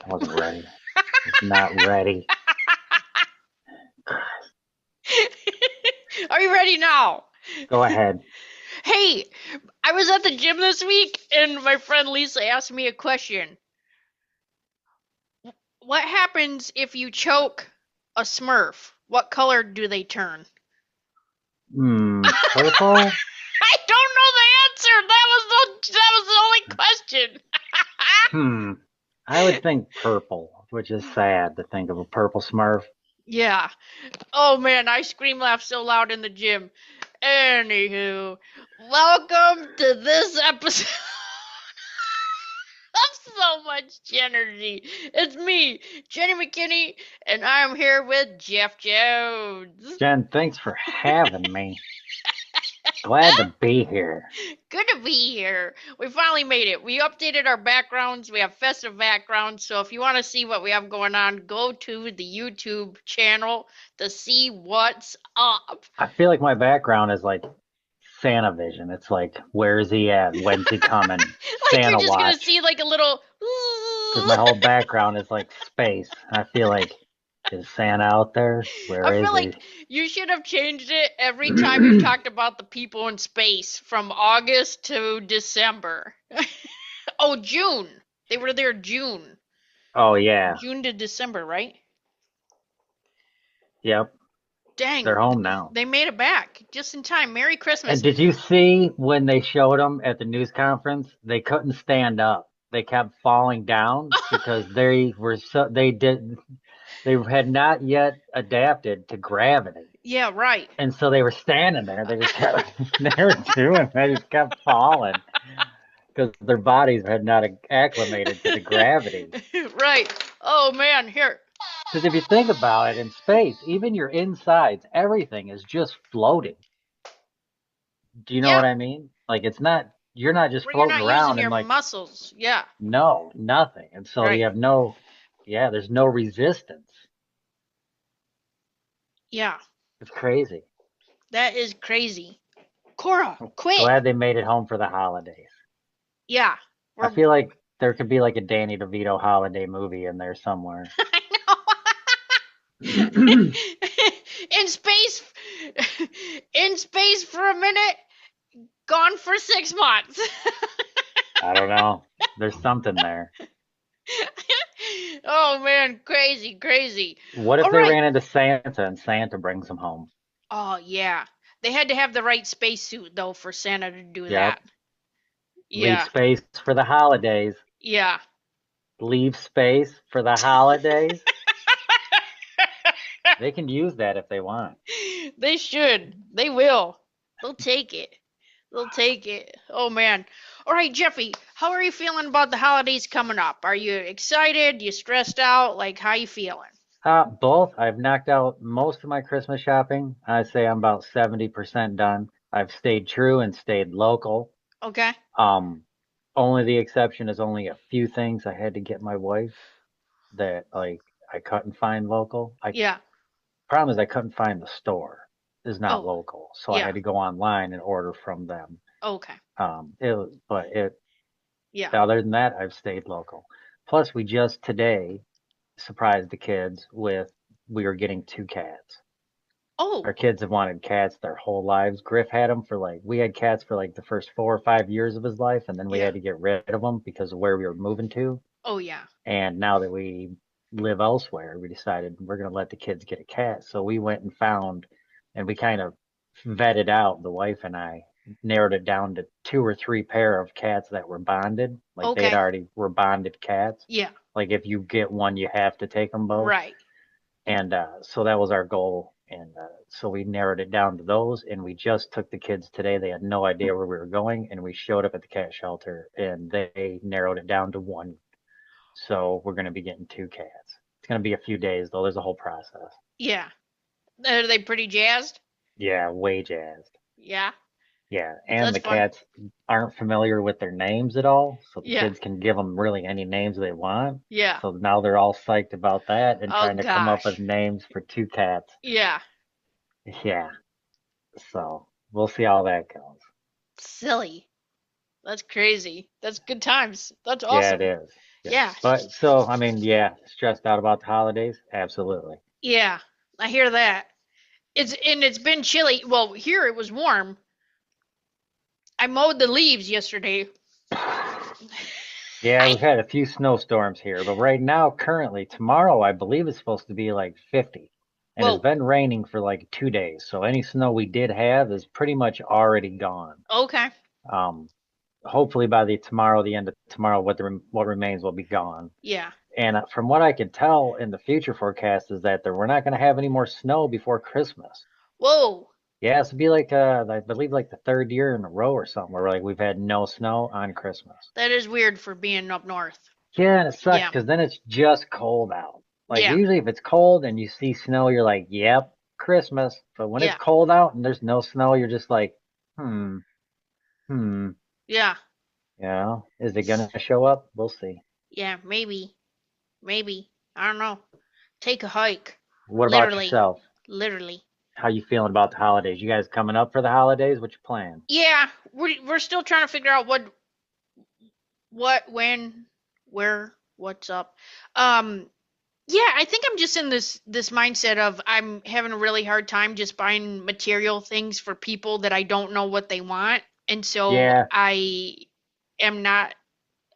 I wasn't ready. I was not ready. Are you ready now? Go ahead. Hey, I was at the gym this week and my friend Lisa asked me a question. What happens if you choke a Smurf? What color do they turn? Purple? I don't know the answer. That was the only question. Hmm. I would think purple, which is sad to think of a purple Smurf. Yeah. Oh man, I scream laugh so loud in the gym. Anywho, welcome to this episode. Of so much energy. It's me, Jenny McKinney, and I'm here with Jeff Jones. Jen, thanks for having me. Glad to be here. Good to be here. We finally made it. We updated our backgrounds. We have festive backgrounds. So if you want to see what we have going on, go to the YouTube channel to see what's up. I feel like my background is like Santa Vision. It's like, where is he at? When's he coming? Like you're Santa just gonna watch. see like a little. Because my whole background is like space. I feel like, is Santa out there? Where I is feel he? like you should have changed it every time you've talked about the people in space from August to December. Oh, June. They were there June. Oh, yeah. June to December, right? Yep. They're Dang, home now. they made it back just in time. Merry And Christmas. did you see when they showed them at the news conference? They couldn't stand up. They kept falling down because they had not yet adapted to gravity. Yeah, right. And so they were standing there. They just kept, they were doing, they just kept falling because their bodies had not acclimated to the gravity. Right. Oh man, here. Because if you think about it, in space, even your insides, everything is just floating. Do you know Yeah, what I mean? Like you're not just where you're floating not using around your and like, muscles. Yeah, no, nothing. And so you right. have yeah, there's no resistance. Yeah, It's crazy. that is crazy. Cora, I'm quit. glad they made it home for the holidays. Yeah, I we're. feel like there could be like a Danny DeVito holiday movie in there somewhere. I know. In space, in space for a minute, gone for 6 months. I don't know. There's something there. Oh man, crazy, crazy. What if All they right. ran into Santa and Santa brings them home? Oh yeah, they had to have the right spacesuit though for Santa to do Yep. that. Leave Yeah, space for the holidays. yeah. Leave space for the holidays. They can use that if they want. They should. They will. They'll take it. They'll take it. Oh man. All right, Jeffy, how are you feeling about the holidays coming up? Are you excited? You stressed out? Like how you feeling? Both. I've knocked out most of my Christmas shopping. I'd say I'm about 70% done. I've stayed true and stayed local. Okay. Um, Only the exception is only a few things I had to get my wife that like I couldn't find local. I Yeah. Problem is I couldn't find the store is not Oh, local, so I yeah. had to go online and order from them. Okay. But it Yeah. other than that, I've stayed local. Plus, we just today surprised the kids with we were getting two cats. Our Oh, kids have wanted cats their whole lives. Griff had them for like, we had cats for like the first 4 or 5 years of his life, and then we yeah. had to get rid of them because of where we were moving to. Oh, yeah. And now that we live elsewhere, we decided we're going to let the kids get a cat. So we went and found, and we kind of vetted out, the wife and I narrowed it down to two or three pair of cats that were bonded. Like they'd Okay. already were bonded cats. Yeah. Like if you get one, you have to take them both. Right. And so that was our goal. And so we narrowed it down to those. And we just took the kids today. They had no idea where we were going. And we showed up at the cat shelter and they narrowed it down to one. So we're going to be getting two cats. It's going to be a few days, though. There's a whole process. Yeah. Are they pretty jazzed? Yeah, way jazzed. Yeah. Yeah. And That's the fun. cats aren't familiar with their names at all. So the Yeah. kids can give them really any names they want. Yeah. So now they're all psyched about that and Oh trying to come up with gosh. names for two cats. Yeah. Yeah. So we'll see how that goes. Silly. That's crazy. That's good times. That's Yeah, it awesome. is. Yeah. But so, I mean, yeah, stressed out about the holidays? Absolutely. Yeah. I hear that. It's been chilly. Well, here it was warm. I mowed the leaves yesterday. Yeah, I we've had a few snowstorms here, but right now, currently, tomorrow, I believe it's supposed to be like 50. And it's well, been raining for like 2 days. So any snow we did have is pretty much already gone. okay. Um, Hopefully by the end of tomorrow, what remains will be gone. Yeah. And from what I can tell in the future forecast is that we're not going to have any more snow before Christmas. Whoa. Yeah, it's to be like I believe like the third year in a row or something where like we've had no snow on Christmas. That is weird for being up north. Yeah, and it sucks Yeah. because then it's just cold out. Like Yeah. usually if it's cold and you see snow, you're like, yep, Christmas. But when it's Yeah. cold out and there's no snow, you're just like, hmm, hmm, Yeah. is it gonna show up? We'll see. Yeah. Maybe. Maybe. I don't know. Take a hike. What about Literally. yourself? Literally. How you feeling about the holidays? You guys coming up for the holidays? What you plan? Yeah. We're still trying to figure out when, where, what's up. Um. Yeah, I think I'm just in this mindset of I'm having a really hard time just buying material things for people that I don't know what they want, and so Yeah, I am not.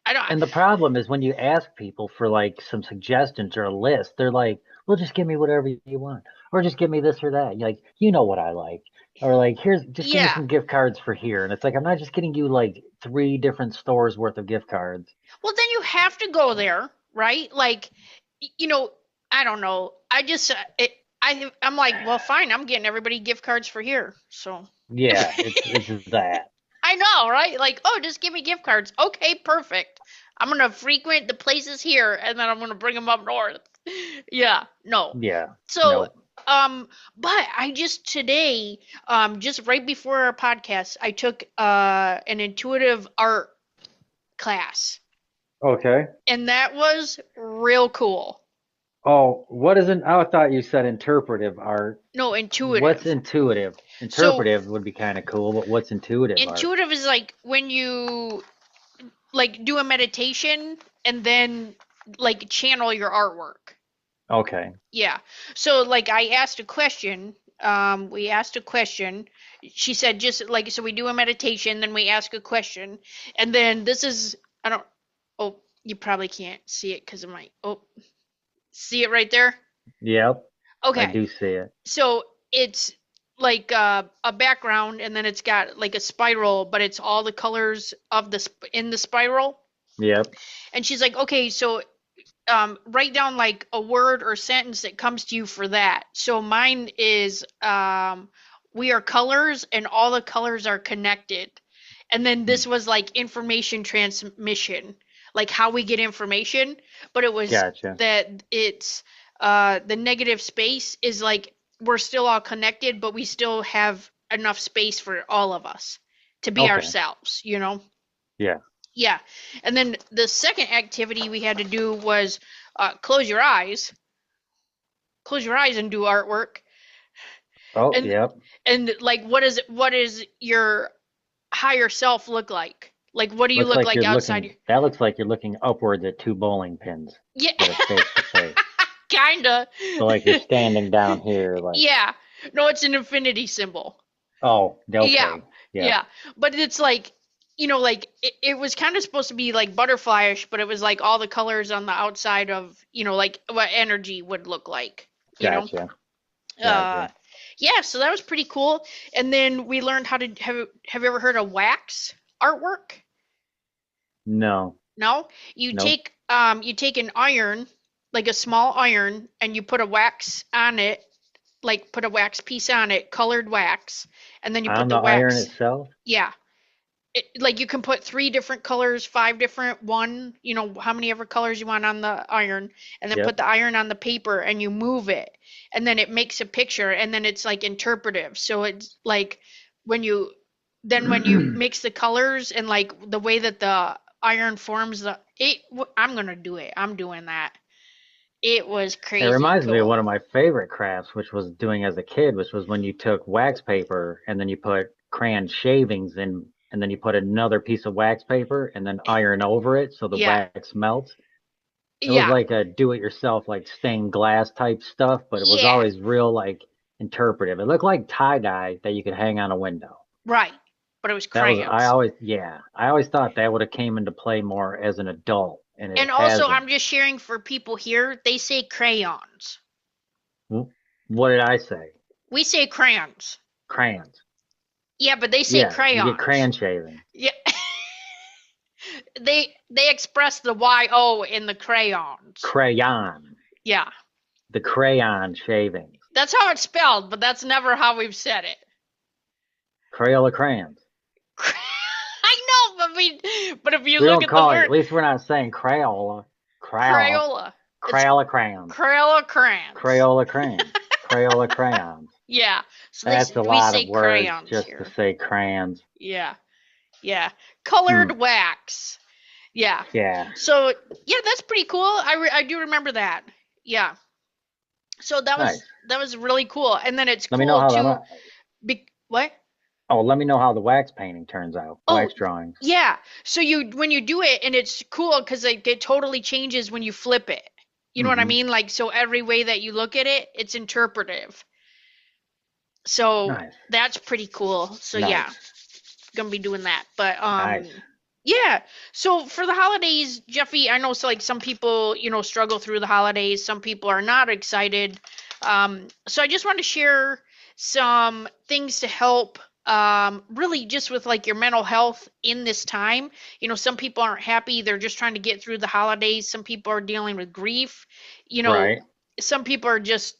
I don't. and the problem is when you ask people for like some suggestions or a list, they're like, "Well, just give me whatever you want, or just give me this or that." You're like, you know what I like, or like, just give me Yeah. some gift cards for here. And it's like, I'm not just getting you like three different stores worth of gift cards. Well, then you have to go there, right? Like, you know, I don't know. I just I'm like, well, fine. I'm getting everybody gift cards for here. So Yeah, it's that. I know, right? Like, oh, just give me gift cards. Okay, perfect. I'm gonna frequent the places here, and then I'm gonna bring them up north. Yeah, no. Yeah, So, nope. but I just today, just right before our podcast, I took an intuitive art class, Okay. and that was real cool. Oh, what is an? I thought you said interpretive art. No, What's intuitive. intuitive? So, Interpretive would be kind of cool, but what's intuitive art? intuitive is like when you like do a meditation and then like channel your artwork. Okay. Yeah. So like I asked a question. We asked a question. She said just like so we do a meditation, then we ask a question, and then this is I don't. Oh, you probably can't see it because of my. Oh, see it right there. Yep, I Okay. do see it. So it's like a background, and then it's got like a spiral, but it's all the colors of in the spiral. Yep. And she's like, okay, so write down like a word or sentence that comes to you for that. So mine is we are colors and all the colors are connected. And then Hmm. this was like information transmission, like how we get information, but it was Gotcha. that it's the negative space is like we're still all connected, but we still have enough space for all of us to be Okay. ourselves, you know? Yeah. Yeah. And then the second activity we had to do was close your eyes, close your eyes and do artwork. Oh, And yep. like what is your higher self look like? Like what do you Looks look like like you're outside looking, your that looks like you're looking upwards at two bowling pins Yeah. that are face to face. Kinda. So like you're standing down here, like, Yeah. No, it's an infinity symbol. oh, Yeah. okay. Yep. Yeah. But it's like like it was kind of supposed to be like butterflyish, but it was like all the colors on the outside of, like what energy would look like, you know? Gotcha. Uh, Gotcha. yeah, so that was pretty cool. And then we learned how to have you ever heard of wax artwork? No, No? nope. You take an iron, like a small iron, and you put a wax on it, like put a wax piece on it, colored wax, and then you put On the the iron wax. itself? Yeah. Like you can put three different colors, five different, one, how many ever colors you want on the iron, and then put Yep. the iron on the paper and you move it, and then it makes a picture, and then it's like interpretive. So it's like when you when you mix the colors and like the way that the iron forms I'm gonna do it. I'm doing that. It was It crazy reminds me of one cool. of my favorite crafts, which was doing as a kid, which was when you took wax paper and then you put crayon shavings in, and then you put another piece of wax paper and then iron over it so the Yeah. wax melts. It was Yeah, like a do-it-yourself, like stained glass type stuff, but it was yeah, always real, like interpretive. It looked like tie-dye that you could hang on a window. right. But it was That was, I crayons. always, yeah, I always thought that would have came into play more as an adult, and it And also, I'm hasn't. just sharing for people here, they say crayons. What did I say? We say crayons. Crayons. Yeah, but they say Yeah, you get crayons. crayon shaving. Yeah, they express the Y-O in the crayons. Crayon. Yeah, The crayon shavings. that's how it's spelled, but that's never how we've said it. Crayola crayons. I know, but if you We look don't at the call it, word at least we're not saying Crayola. Crayola. Crayola, it's Crayola crayons. Crayola crayons. Crayola crayons. Crayola crayons. Yeah, so That's a we lot of say words crayons just to here. say crayons. Yeah, yeah, Hmm. colored wax. Yeah, Yeah. so yeah, that's pretty cool. I do remember that. Yeah, so Nice. that was really cool, and then it's Let me know cool how too. that. What? Let me know how the wax painting turns out. Oh, Wax drawings. yeah. So you when you do it, and it's cool because it totally changes when you flip it. You know what I Mm-hmm. mean? Like, so every way that you look at it, it's interpretive. So Nice. that's pretty cool. So yeah, Nice. gonna be doing that. But Nice. yeah. So for the holidays, Jeffy, I know so like some people, struggle through the holidays. Some people are not excited. So I just wanted to share some things to help really just with like your mental health in this time. Some people aren't happy. They're just trying to get through the holidays. Some people are dealing with grief. You know, Right. some people are just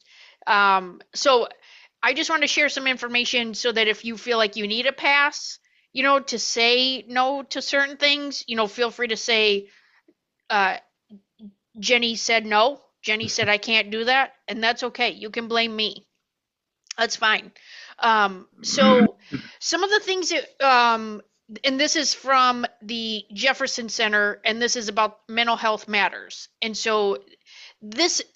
so I just want to share some information so that if you feel like you need a pass, to say no to certain things, feel free to say, uh, Jenny said no. Jenny said I can't do that, and that's okay. You can blame me. That's fine. So some of the things that, and this is from the Jefferson Center, and this is about mental health matters. And so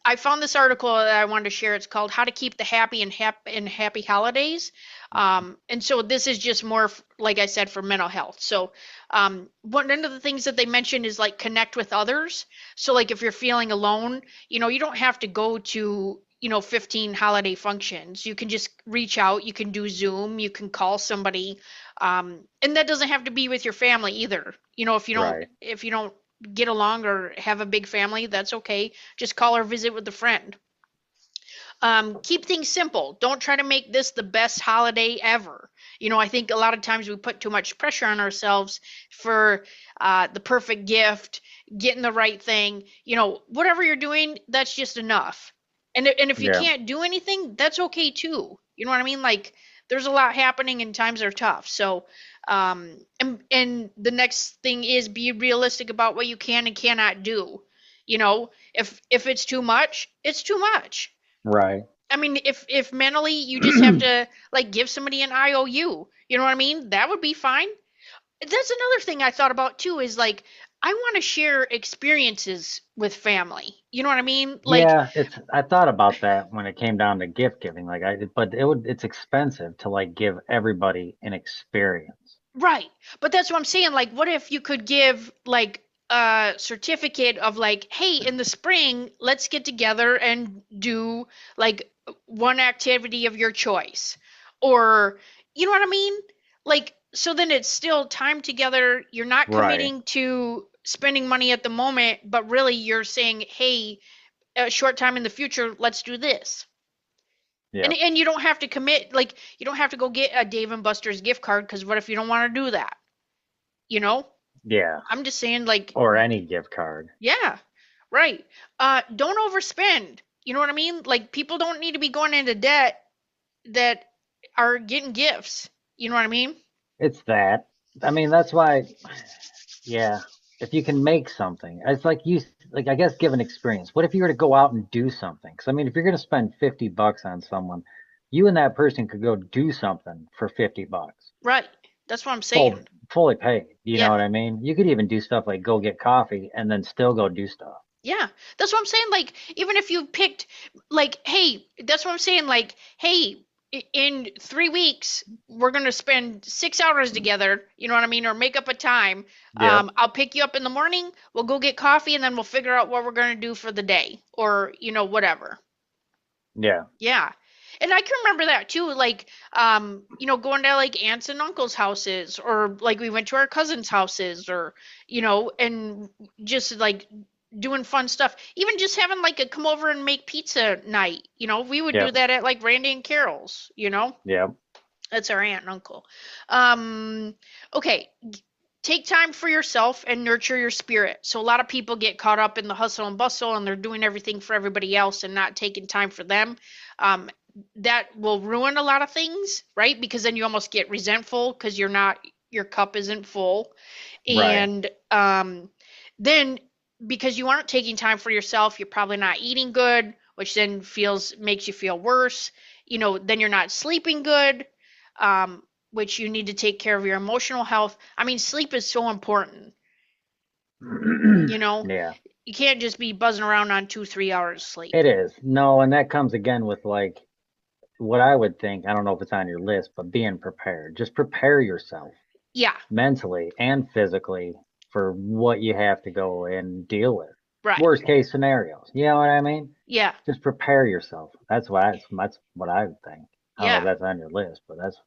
I found this article that I wanted to share. It's called "How to Keep the Happy and Happy Holidays." And so this is just more, like I said, for mental health. So one of the things that they mentioned is like connect with others. So like if you're feeling alone, you don't have to go to 15 holiday functions. You can just reach out. You can do Zoom. You can call somebody, and that doesn't have to be with your family either. Right. If you don't get along or have a big family, that's okay. Just call or visit with a friend. Keep things simple. Don't try to make this the best holiday ever. I think a lot of times we put too much pressure on ourselves for the perfect gift, getting the right thing. Whatever you're doing, that's just enough. And if you Yeah. can't do anything, that's okay too. You know what I mean? Like there's a lot happening and times are tough. So, and the next thing is be realistic about what you can and cannot do. If it's too much, it's too much. Right. I mean, if mentally you just have to like give somebody an IOU, you know what I mean? That would be fine. That's another thing I thought about too is like I want to share experiences with family. You know what I mean? Like, Yeah, I thought about that when it came down to gift giving. But it's expensive to like give everybody an experience. right. But that's what I'm saying. Like, what if you could give like a certificate of like, hey, in the spring, let's get together and do like one activity of your choice. Or, you know what I mean? Like, so then it's still time together. You're not Right. committing to spending money at the moment, but really you're saying, hey, a short time in the future, let's do this. And Yep. and you don't have to commit, like you don't have to go get a Dave and Buster's gift card because what if you don't want to do that? You know? Yeah. I'm just saying like Or any gift card. yeah, right. Don't overspend. You know what I mean? Like people don't need to be going into debt that are getting gifts. You know what I mean? It's that. I mean, that's why, yeah. If you can make something, it's like I guess give an experience. What if you were to go out and do something? Because I mean, if you're going to spend $50 on someone, you and that person could go do something for $50. Right. That's what I'm saying. Fully paid. You know Yeah. what I mean? You could even do stuff like go get coffee and then still go do stuff. Yeah, that's what I'm saying. Like, even if you picked, like, hey, that's what I'm saying. Like, hey, in 3 weeks, we're going to spend 6 hours together, you know what I mean, or make up a time. Yep. I'll pick you up in the morning, we'll go get coffee, and then we'll figure out what we're going to do for the day, or, whatever. Yeah. Yeah. And I can remember that too, like, going to like aunts and uncles' houses, or like we went to our cousins' houses, or, and just like doing fun stuff. Even just having like a come over and make pizza night, we would do Yep. that at like Randy and Carol's. Yep. That's our aunt and uncle. Um, okay, take time for yourself and nurture your spirit. So a lot of people get caught up in the hustle and bustle, and they're doing everything for everybody else and not taking time for them. Um, that will ruin a lot of things, right? Because then you almost get resentful because your cup isn't full. Right. And then because you aren't taking time for yourself, you're probably not eating good, which then makes you feel worse. Then you're not sleeping good, which you need to take care of your emotional health. I mean, sleep is so important. You know, Yeah. you can't just be buzzing around on 2, 3 hours sleep. It is. No, and that comes again with like what I would think. I don't know if it's on your list, but being prepared. Just prepare yourself Yeah, mentally and physically for what you have to go and deal with. right. Worst case scenarios. You know what I mean? Yeah, Just prepare yourself. That's what I would think. I don't know if yeah. that's on your list, but that's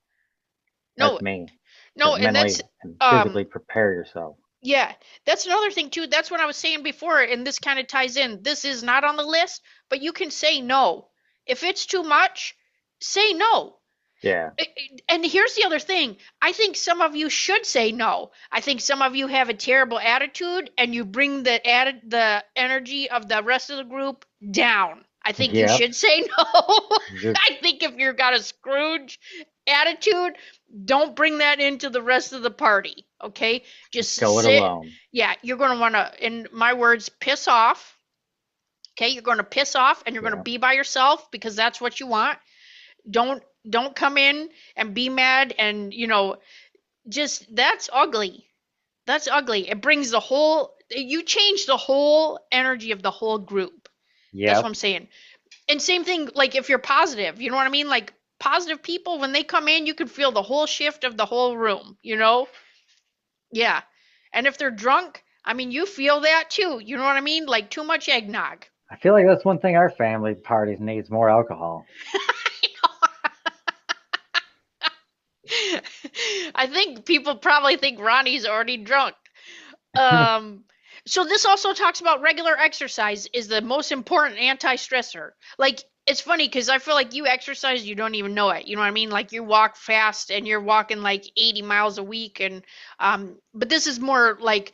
No, me. To no, and mentally that's and um physically prepare yourself. yeah, that's another thing too. That's what I was saying before, and this kind of ties in. This is not on the list, but you can say no. If it's too much, say no. Yeah. And here's the other thing. I think some of you should say no. I think some of you have a terrible attitude and you bring the energy of the rest of the group down. I think you Yep. should say no. Just I think if you've got a Scrooge attitude, don't bring that into the rest of the party. Okay? Just go it sit. alone. Yeah, you're going to want to, in my words, piss off. Okay? You're going to piss off and you're going to Yeah. be by yourself because that's what you want. Don't come in and be mad and just that's ugly. That's ugly. It brings you change the whole energy of the whole group. That's what I'm Yep. saying. And same thing, like if you're positive, you know what I mean? Like positive people, when they come in, you can feel the whole shift of the whole room. Yeah. And if they're drunk, I mean, you feel that too. You know what I mean? Like too much eggnog. I feel like that's one thing our family parties needs more alcohol. I think people probably think Ronnie's already drunk. Um, so this also talks about regular exercise is the most important anti-stressor. Like it's funny because I feel like you exercise, you don't even know it. You know what I mean? Like you walk fast and you're walking like 80 miles a week, and but this is more like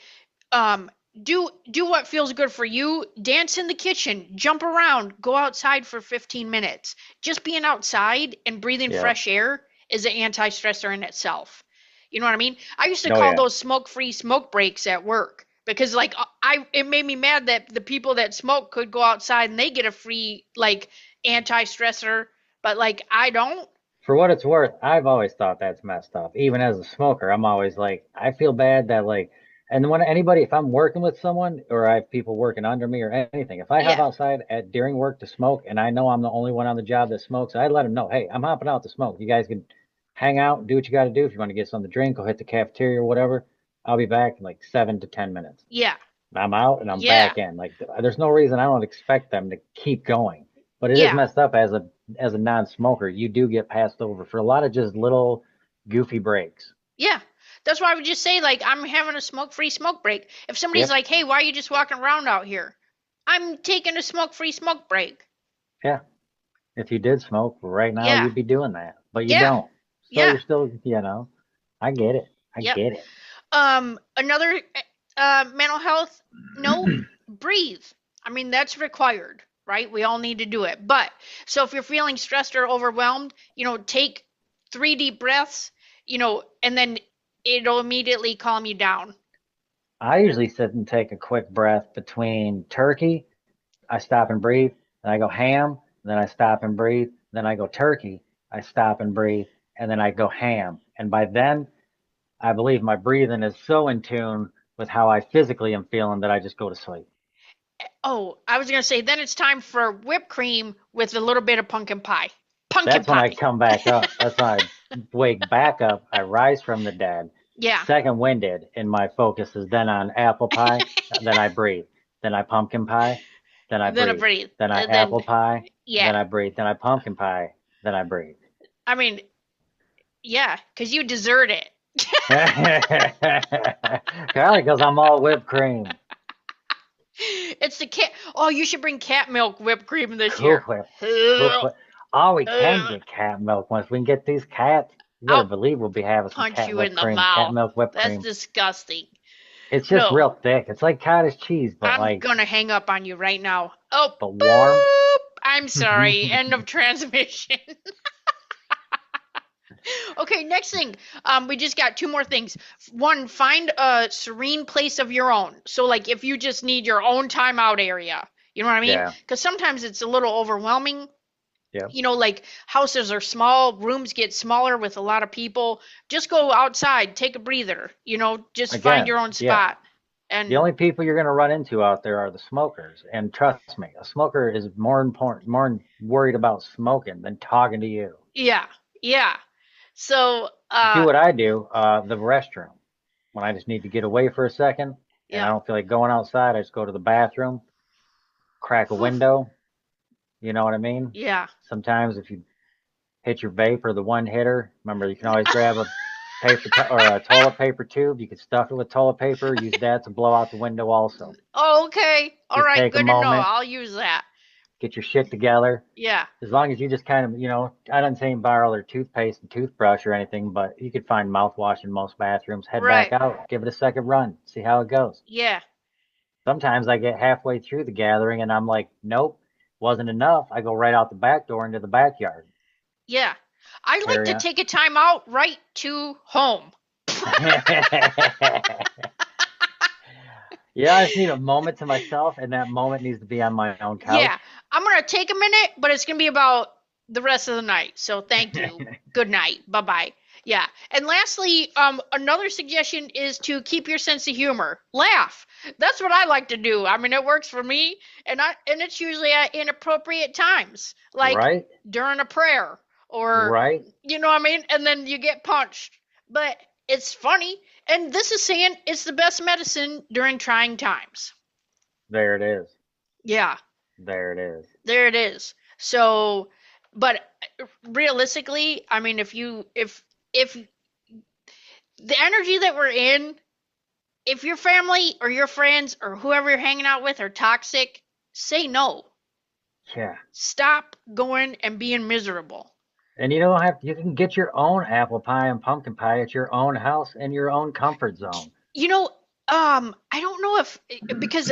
um do what feels good for you. Dance in the kitchen, jump around, go outside for 15 minutes. Just being outside and breathing Yep. fresh air is an anti-stressor in itself. You know what I mean? I used to Oh call yeah. those smoke-free smoke breaks at work because like I it made me mad that the people that smoke could go outside and they get a free like anti-stressor, but like I don't. For what it's worth, I've always thought that's messed up. Even as a smoker, I'm always like, I feel bad that like, and when anybody, if I'm working with someone or I have people working under me or anything, if I hop Yeah. outside at during work to smoke and I know I'm the only one on the job that smokes, I let them know, hey, I'm hopping out to smoke. You guys can hang out, do what you got to do. If you want to get something to drink, go hit the cafeteria or whatever. I'll be back in like 7 to 10 minutes. Yeah. I'm out and I'm Yeah. back in. Like there's no reason I don't expect them to keep going. But it is Yeah. messed up as a non-smoker. You do get passed over for a lot of just little goofy breaks. Yeah. That's why I would just say, like, I'm having a smoke-free smoke break. If somebody's Yep. like, hey, why are you just walking around out here? I'm taking a smoke-free smoke break. Yeah. If you did smoke right now, Yeah. you'd be doing that, but you Yeah. don't. So Yeah. you're still, I get it. I Yep. get it. Another mental health note, breathe. I mean, that's required, right? We all need to do it. But so if you're feeling stressed or overwhelmed, take 3 deep breaths, and then it'll immediately calm you down. I usually sit and take a quick breath between turkey. I stop and breathe. Then I go ham. Then I stop and breathe. Then I go turkey. I stop and breathe. And then I go ham. And by then, I believe my breathing is so in tune with how I physically am feeling that I just go to sleep. Oh, I was gonna say then it's time for whipped cream with a little bit of pumpkin pie. Pumpkin That's when I pie. come back up. That's when I wake back up. I rise from the dead, Yeah. second winded, and my focus is then on apple pie. Then I breathe. Then I pumpkin pie. Then I Then I breathe. breathe. Then I And then, apple pie. yeah. Then I breathe. Then I pumpkin pie. Then I breathe. I mean, yeah, because you desert it. Probably because I'm all whipped cream. It's the cat. Oh, you should bring cat milk whipped cream this Cool year. whip. Cool whip. Oh, we can I'll get cat milk once we can get these cats. You better believe we'll be having some punch cat you in whipped the cream, cat mouth. milk whipped That's cream. disgusting. It's just No, real thick. It's like cottage cheese, I'm gonna hang up on you right now. Oh, but warm. boop. I'm sorry. End of transmission. Okay, next thing. We just got two more things. One, find a serene place of your own. So, like, if you just need your own timeout area, you know what I mean? Yeah. Because sometimes it's a little overwhelming. Yep. You know, like houses are small, rooms get smaller with a lot of people. Just go outside, take a breather. You know, just find Again, your own yeah. spot. The And only people you're going to run into out there are the smokers. And trust me, a smoker is more important, more worried about smoking than talking to you. yeah, yeah. So, Do what I do, the restroom. When I just need to get away for a second and I yeah. don't feel like going outside, I just go to the bathroom, crack a Whew. window. You know what I mean? Yeah. Sometimes if you hit your vape or the one hitter, remember you can always grab a or a toilet paper tube. You can stuff it with toilet paper, use that to blow out the window also. Oh, okay. All Just right. take a Good to know. moment, I'll use that. get your shit together. Yeah. As long as you just kind of, I don't say borrow their toothpaste and toothbrush or anything, but you could find mouthwash in most bathrooms. Head back Right. out, give it a second run, see how it goes. Yeah. Sometimes I get halfway through the gathering and I'm like, nope, wasn't enough. I go right out the back door into the backyard. Yeah. I like Carry to on. take a time out right to home. Yeah, I just need a moment to myself, and that moment needs to be on my own Yeah. couch. I'm going to take a minute, but it's going to be about the rest of the night. So thank you. Good night. Bye bye. Yeah. And lastly, another suggestion is to keep your sense of humor. Laugh. That's what I like to do. I mean, it works for me, and it's usually at inappropriate times, like Right? during a prayer or Right? you know what I mean, and then you get punched. But it's funny, and this is saying it's the best medicine during trying times. There it is. Yeah. There it is. There it is. So, but realistically, I mean, if the energy that we're in, if your family or your friends or whoever you're hanging out with are toxic, say no. Yeah. Stop going and being miserable. And you don't have, you can get your own apple pie and pumpkin pie at your own house in your own comfort zone. You know, I don't know if because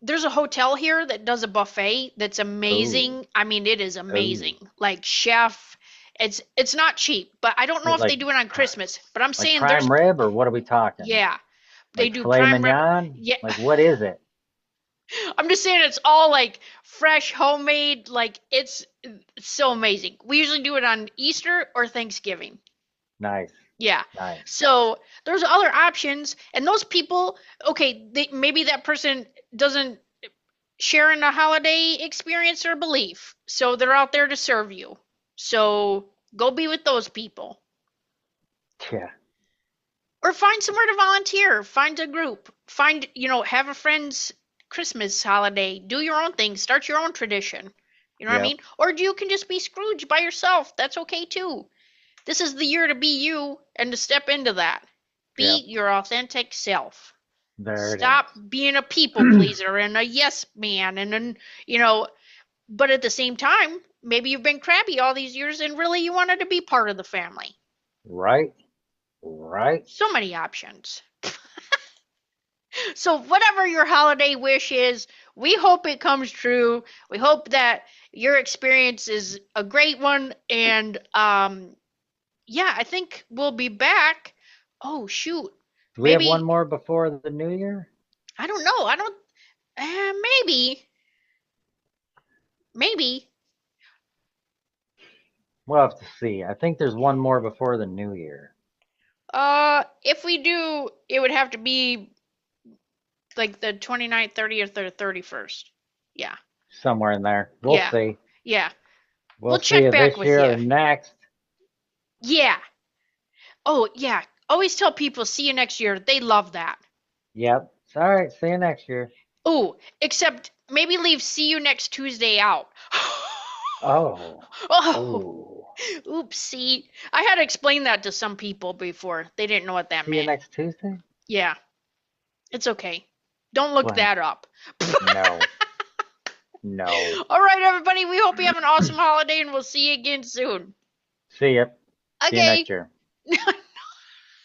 there's a hotel here that does a buffet that's Ooh. amazing. I mean, it is Ooh. amazing. Like chef, it's not cheap, but I don't know if they Like, do it on Christmas. But I'm like saying there's prime rib, or what are we talking? yeah, they Like do filet prime rib. mignon? Yeah, Like, what is it? I'm just saying it's all like fresh, homemade. Like it's so amazing. We usually do it on Easter or Thanksgiving. Nice. Yeah. Nice. So there's other options, and those people, okay, maybe that person doesn't share in a holiday experience or belief, so they're out there to serve you. So go be with those people, Yeah. or find somewhere to volunteer. Find a group. Find have a friend's Christmas holiday. Do your own thing. Start your own tradition. You know what I Yep. mean? Or you can just be Scrooge by yourself. That's okay too. This is the year to be you and to step into that. Be Yep. your authentic self. There it Stop being a people is. pleaser and a yes man but at the same time, maybe you've been crabby all these years and really you wanted to be part of the family. Right? Right? So many options. So whatever your holiday wish is, we hope it comes true. We hope that your experience is a great one and yeah, I think we'll be back. Oh shoot. Do we have one Maybe more before the new year? I don't know. I don't maybe. We'll have to see. I think there's one more before the new year. If we do, it would have to be like the 29th, 30th, or 31st. Yeah. Somewhere in there. We'll Yeah. see. Yeah. We'll We'll see check you back this with year you. or next. Yeah. Oh, yeah. Always tell people, see you next year. They love that. Yep. All right. See you next year. Oh, except maybe leave see you next Tuesday out. Oh. Oh, Oh. oopsie. I had to explain that to some people before. They didn't know what that See you meant. next Tuesday? Yeah, it's okay. Don't look Blank. that up. No. No. All right, everybody. We hope you have an awesome holiday and we'll see you again soon. See ya. See you Okay. next year.